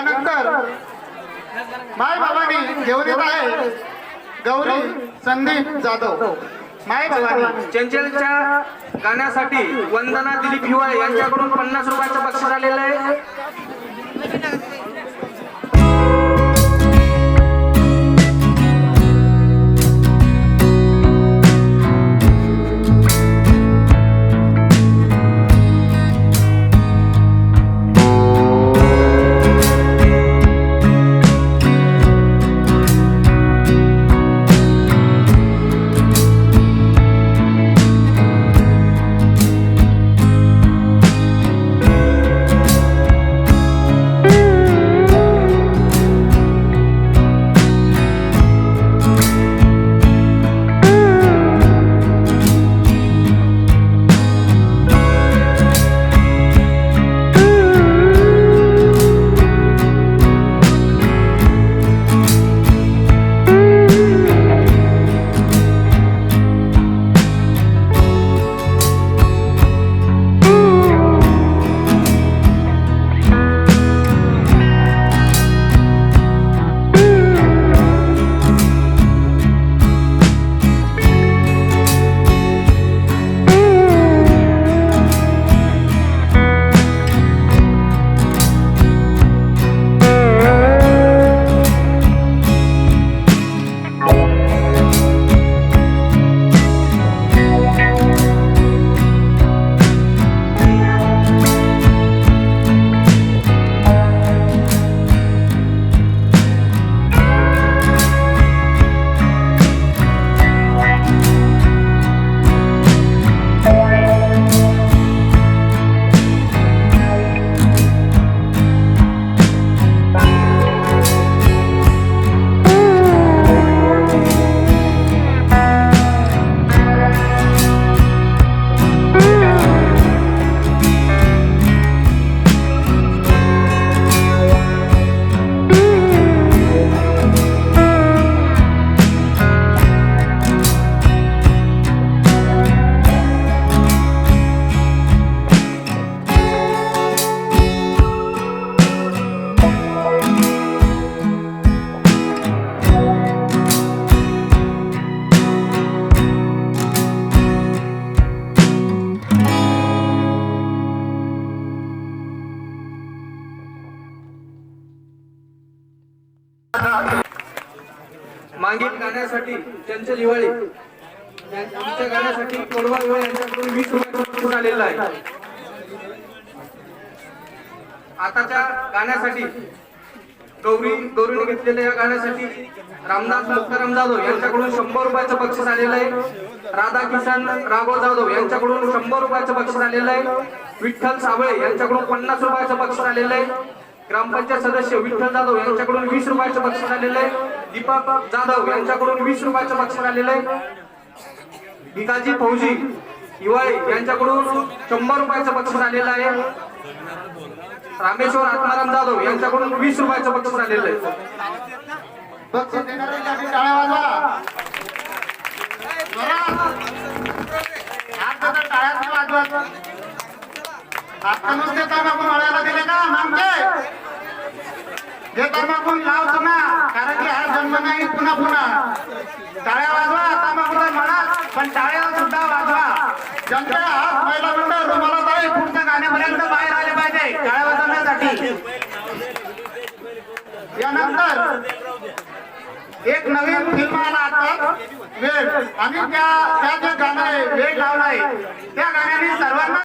यानंतर माय बाबांनी घेऊन येत आहे गौरी संदीप जाधव। माय बाबांनी चंचलच्या गाण्यासाठी वंदना दिलीप हिवाळे यांच्याकडून 50 रुपयाचं बक्षीस आलेलं आहे। मागील गाण्यासाठी चंचल हिवाळे यांच्या गाण्यासाठी कोडवा हिवाळे यांच्याकडून 20 रुपये बक्षीस आलेलं आहे। आताच्या गाण्यासाठी गौरीने घेतलेल्या या गाण्यासाठी रामदास मुक्ताराम जाधव यांच्याकडून 100 रुपयाचं बक्षीस आलेलं आहे। राधाकिशन राघव जाधव यांच्याकडून 100 रुपयाचं बक्षीस आलेलं आहे। विठ्ठल साबळे यांच्याकडून 50 रुपयाचं बक्षीस आलेलं आहे। ग्रामपंचायत सदस्य विठ्ठल जाधव यांच्याकडून 20 रुपयाचं बक्षीस आलेलं आहे। दीपक जाधव यांच्याकडून 20 रुपयाचं बक्षीस आलेलं आहे। भिकाजी फौजी हिवाळे यांच्याकडून 100 रुपयाचं बक्षीस आलेलं आहे। रामेश्वर आत्माराम जाधव यांच्याकडून 20 रुपयाचं बक्षीस आलेलं आहे। बक्षीस देणाऱ्यांसाठी टाळ्या वाजवा। टाळ्या वाजवा। आता नुसते तंबाखू मळ्याला दिले का नामके हे तंबाखू लावतो ना, कारण की हा जन्म नाही पुन्हा पुन्हा। टाळ्या वाजवा, तंबाखूला म्हणा पण टाळ्या सुद्धा वाजवा। जनता हात महिला मंडळ रुमाला ताई पुढच्या गाण्यापर्यंत बाहेर आले पाहिजे टाळ्या वाजवण्यासाठी। यानंतर एक नवीन फिल्म आला आता वेळ, आणि त्या जे गाणं वेळ लावलाय त्या गाण्याने सर्वांना